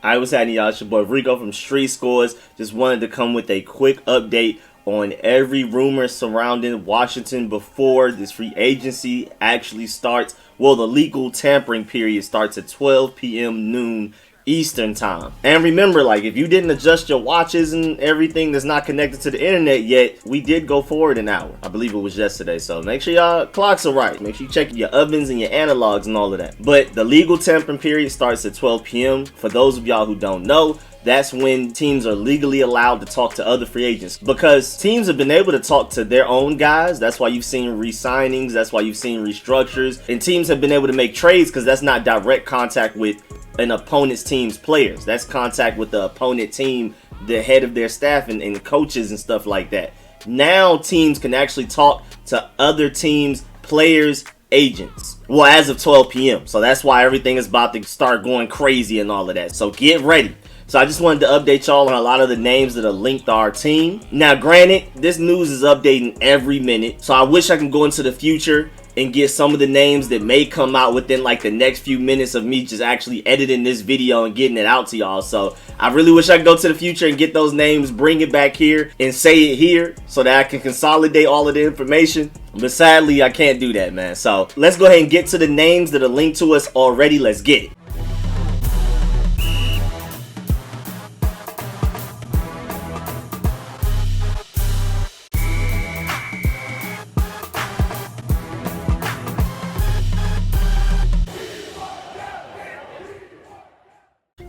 I was happening, y'all. It's your boy Rico from Street Scores. Just wanted to come with a quick update on every rumor surrounding Washington before this free agency actually starts. Well, the legal tampering period starts at 12 p.m. noon Eastern time. And remember, like, if you didn't adjust your watches and everything that's not connected to the internet yet, we did go forward an hour. I believe it was yesterday. So make sure y'all clocks are right. Make sure you check your ovens and your analogs and all of that. But the legal tampering period starts at 12 p.m. For those of y'all who don't know, that's when teams are legally allowed to talk to other free agents, because teams have been able to talk to their own guys. That's why you've seen re-signings. That's why you've seen restructures. And teams have been able to make trades because that's not direct contact with an opponent's team's players. That's contact with the opponent team, the head of their staff and coaches and stuff like that. Now teams can actually talk to other teams' players, agents. Well, as of 12 p.m. So that's why everything is about to start going crazy and all of that. So get ready. So I just wanted to update y'all on a lot of the names that are linked to our team. Now, granted, this news is updating every minute, so I wish I could go into the future and get some of the names that may come out within like the next few minutes of me just actually editing this video and getting it out to y'all. So I really wish I could go to the future and get those names, bring it back here and say it here so that I can consolidate all of the information. But sadly, I can't do that, man. So let's go ahead and get to the names that are linked to us already. Let's get it.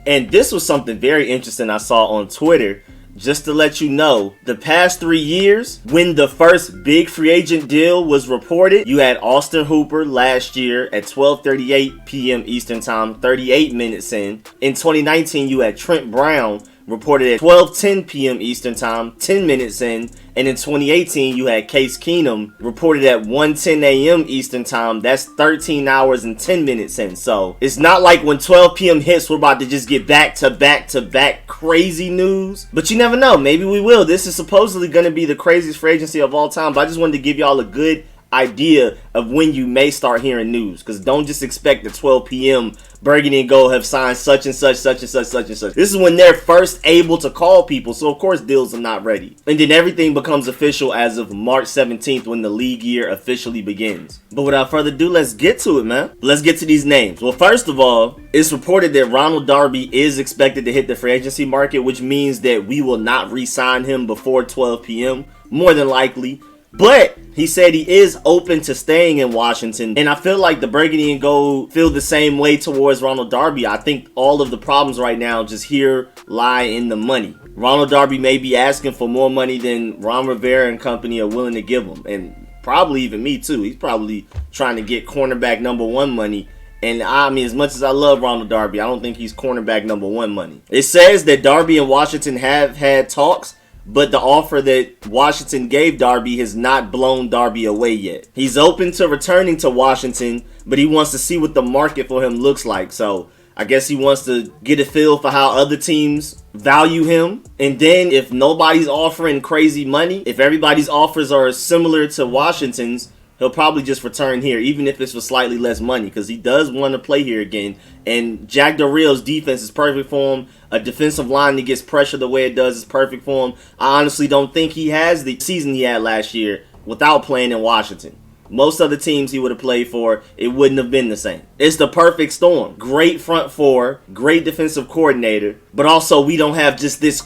And this was something very interesting I saw on Twitter. Just to let you know, the past 3 years, when the first big free agent deal was reported, you had Austin Hooper last year at 12:38 p.m. Eastern time, 38 minutes in. In 2019, you had Trent Brown reported at 12:10 p.m. Eastern time, 10 minutes in. And in 2018, you had Case Keenum reported at 1:10 a.m. Eastern time. That's 13 hours and 10 minutes in. So it's not like when 12 p.m. hits, we're about to just get back to back crazy news. But you never know. Maybe we will. This is supposedly going to be the craziest free agency of all time. But I just wanted to give y'all a good idea of when you may start hearing news, because don't just expect at 12 p.m. Burgundy and Gold have signed such and such. This is when they're first able to call people, so of course deals are not ready. And then everything becomes official as of March 17th when the league year officially begins. But without further ado, let's get to it, man. Let's get to these names. Well, first of all, it's reported that Ronald Darby is expected to hit the free agency market, which means that we will not re-sign him before 12 p.m. more than likely. But he said he is open to staying in Washington. And I feel like the Burgundy and Gold feel the same way towards Ronald Darby. I think all of the problems right now just here lie in the money. Ronald Darby may be asking for more money than Ron Rivera and company are willing to give him. And probably even me too. He's probably trying to get cornerback number one money. And I mean, as much as I love Ronald Darby, I don't think he's cornerback number one money. It says that Darby and Washington have had talks, but the offer that Washington gave Darby has not blown Darby away yet. He's open to returning to Washington, but he wants to see what the market for him looks like. So I guess he wants to get a feel for how other teams value him. And then if nobody's offering crazy money, if everybody's offers are similar to Washington's, he'll probably just return here, even if it's for slightly less money, because he does want to play here again. And Jack Del Rio's defense is perfect for him. A defensive line that gets pressure the way it does is perfect for him. I honestly don't think he has the season he had last year without playing in Washington. Most other teams he would have played for, it wouldn't have been the same. It's the perfect storm. Great front four, great defensive coordinator, but also we don't have just this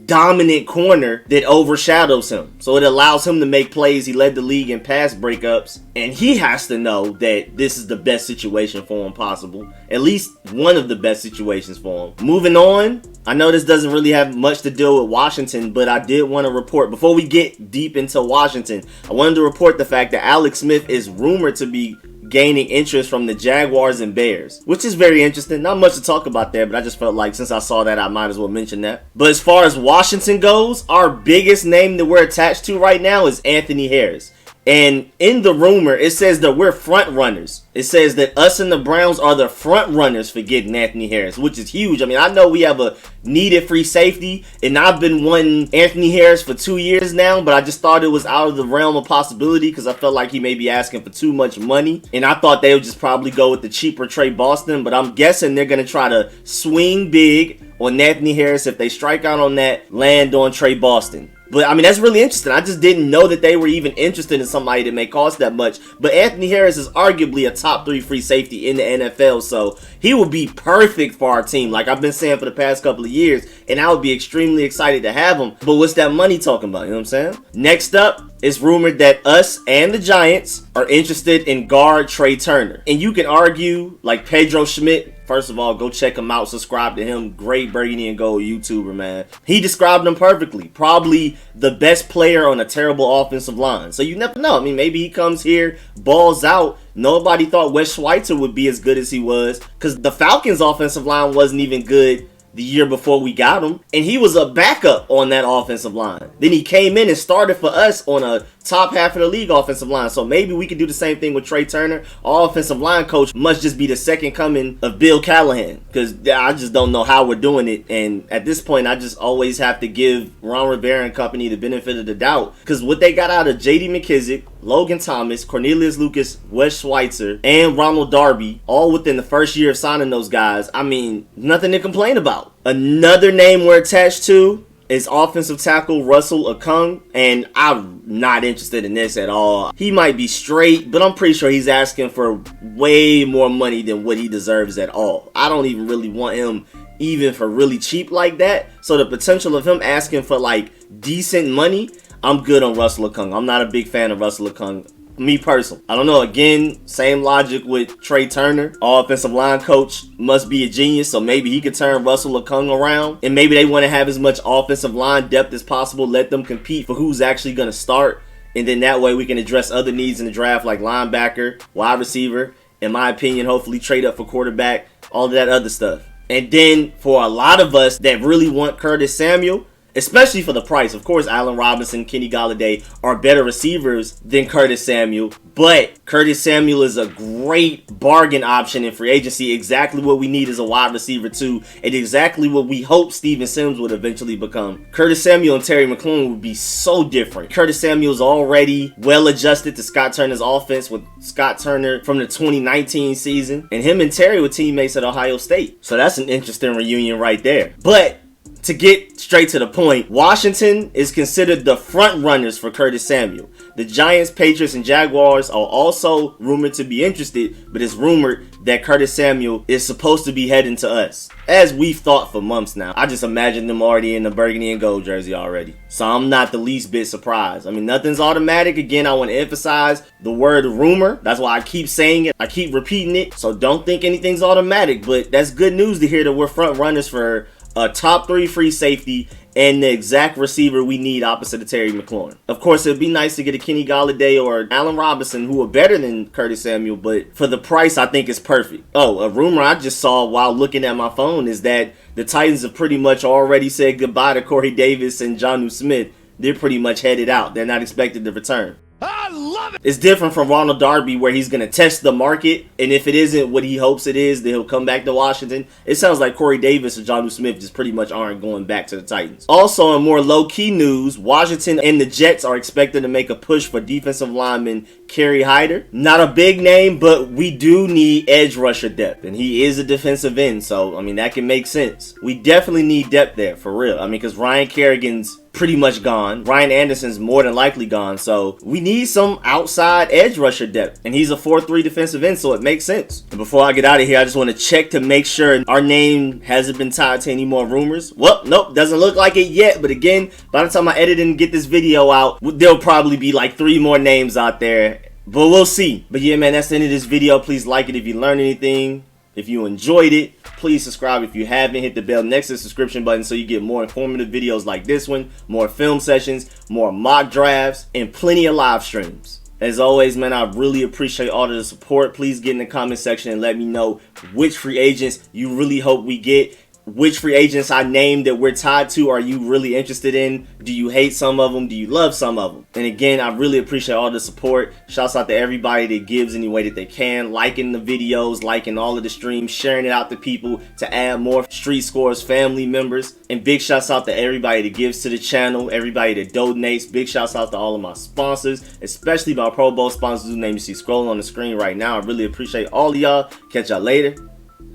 dominant corner that overshadows him. So it allows him to make plays. He led the league in pass breakups, and he has to know that this is the best situation for him possible. At least one of the best situations for him. Moving on, I know this doesn't really have much to do with Washington, but I did want to report, before we get deep into Washington, I wanted to report the fact that Alex Smith is rumored to be gaining interest from the Jaguars and Bears, which is very interesting. Not much to talk about there, but I just felt like since I saw that, I might as well mention that. But as far as Washington goes, our biggest name that we're attached to right now is Anthony Harris. And in the rumor, it says that we're front runners. It says that us and the Browns are the front runners for getting Anthony Harris, which is huge. I mean, I know we have a needed free safety, and I've been wanting Anthony Harris for 2 years now, but I just thought it was out of the realm of possibility because I felt like he may be asking for too much money, and I thought they would just probably go with the cheaper Trey Boston, but I'm guessing they're going to try to swing big on Anthony Harris. If they strike out on that, land on Trey Boston. But, I mean, that's really interesting. I just didn't know that they were even interested in somebody that may cost that much. But Anthony Harris is arguably a top 3 free safety in the NFL, so he would be perfect for our team, like I've been saying for the past couple of years, and I would be extremely excited to have him. But what's that money talking about? You know what I'm saying? Next up, it's rumored that us and the Giants are interested in guard Trey Turner. And you can argue, like Pedro Schmidt, first of all, go check him out, subscribe to him. Great Burgundy and Gold YouTuber, man. He described him perfectly. Probably the best player on a terrible offensive line. So you never know. I mean, maybe he comes here, balls out. Nobody thought Wes Schweitzer would be as good as he was because the Falcons' offensive line wasn't even good the year before we got him, and he was a backup on that offensive line. Then he came in and started for us on a top half of the league offensive line. So maybe we could do the same thing with Trey Turner. Our offensive line coach must just be the second coming of Bill Callahan, because I just don't know how we're doing it. And at this point, I just always have to give Ron Rivera and company the benefit of the doubt, because what they got out of J.D. McKissick, Logan Thomas, Cornelius Lucas, Wes Schweitzer, and Ronald Darby, all within the first year of signing those guys, I mean, nothing to complain about. Another name we're attached to is offensive tackle Russell Okung, and I'm not interested in this at all. He might be straight, but I'm pretty sure he's asking for way more money than what he deserves at all. I don't even really want him even for really cheap like that. So the potential of him asking for like decent money, I'm good on Russell Okung. I'm not a big fan of Russell Okung, me personally. I don't know. Again, same logic with Trey Turner. Our offensive line coach must be a genius, so maybe he could turn Russell Okung around. And maybe they want to have as much offensive line depth as possible. Let them compete for who's actually going to start. And then that way we can address other needs in the draft like linebacker, wide receiver. In my opinion, hopefully trade up for quarterback, all of that other stuff. And then for a lot of us that really want Curtis Samuel, especially for the price. Of course, Allen Robinson, Kenny Golladay are better receivers than Curtis Samuel, but Curtis Samuel is a great bargain option in free agency. Exactly what we need is a wide receiver too, and exactly what we hope Steven Sims would eventually become. Curtis Samuel and Terry McLaurin would be so different. Curtis Samuel's already well adjusted to Scott Turner's offense with Scott Turner from the 2019 season, and him and Terry were teammates at Ohio State. So that's an interesting reunion right there. But to get straight to the point, Washington is considered the front runners for Curtis Samuel. The Giants, Patriots, and Jaguars are also rumored to be interested, but it's rumored that Curtis Samuel is supposed to be heading to us, as we've thought for months now. I just imagine them already in the burgundy and gold jersey already. So I'm not the least bit surprised. I mean, nothing's automatic. Again, I want to emphasize the word rumor. That's why I keep saying it. I keep repeating it. So don't think anything's automatic, but that's good news to hear that we're front runners for a top 3 free safety and the exact receiver we need opposite of Terry McLaurin. Of course, it'd be nice to get a Kenny Golladay or Allen Robinson, who are better than Curtis Samuel, but for the price, I think it's perfect. Oh, a rumor I just saw while looking at my phone is that the Titans have pretty much already said goodbye to Corey Davis and Jonnu Smith. They're pretty much headed out. They're not expected to return. I love it! It's different from Ronald Darby, where he's going to test the market, and if it isn't what he hopes it is, then he'll come back to Washington. It sounds like Corey Davis or Jonnu Smith just pretty much aren't going back to the Titans. Also, in more low-key news, Washington and the Jets are expected to make a push for defensive lineman Carrie Hyder. Not a big name, but we do need edge rusher depth, and he is a defensive end, so, I mean, that can make sense. We definitely need depth there, for real. I mean, because Ryan Kerrigan's pretty much gone. Ryan Anderson's more than likely gone. So we need some outside edge rusher depth. And he's a 4-3 defensive end, so it makes sense. And before I get out of here, I just want to check to make sure our name hasn't been tied to any more rumors. Well, nope, doesn't look like it yet. But again, by the time I edit and get this video out, there'll probably be like 3 more names out there. But we'll see. But yeah, man, that's the end of this video. Please like it if you learned anything. If you enjoyed it, please subscribe if you haven't. Hit the bell next to the subscription button so you get more informative videos like this one, more film sessions, more mock drafts, and plenty of live streams. As always, man, I really appreciate all of the support. Please get in the comment section and let me know which free agents you really hope we get. which free agents I named that we're tied to are you really interested in? Do you hate some of them? Do you love some of them? And again, I really appreciate all the support. Shouts out to everybody that gives any way that they can, liking the videos, liking all of the streams, sharing it out to people to add more Street Scores family members. And big shouts out to everybody that gives to the channel, everybody that donates. Big shouts out to all of my sponsors, especially my Pro Bowl sponsors whose name you see scrolling on the screen right now. I really appreciate all of y'all. Catch y'all later.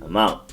I'm out.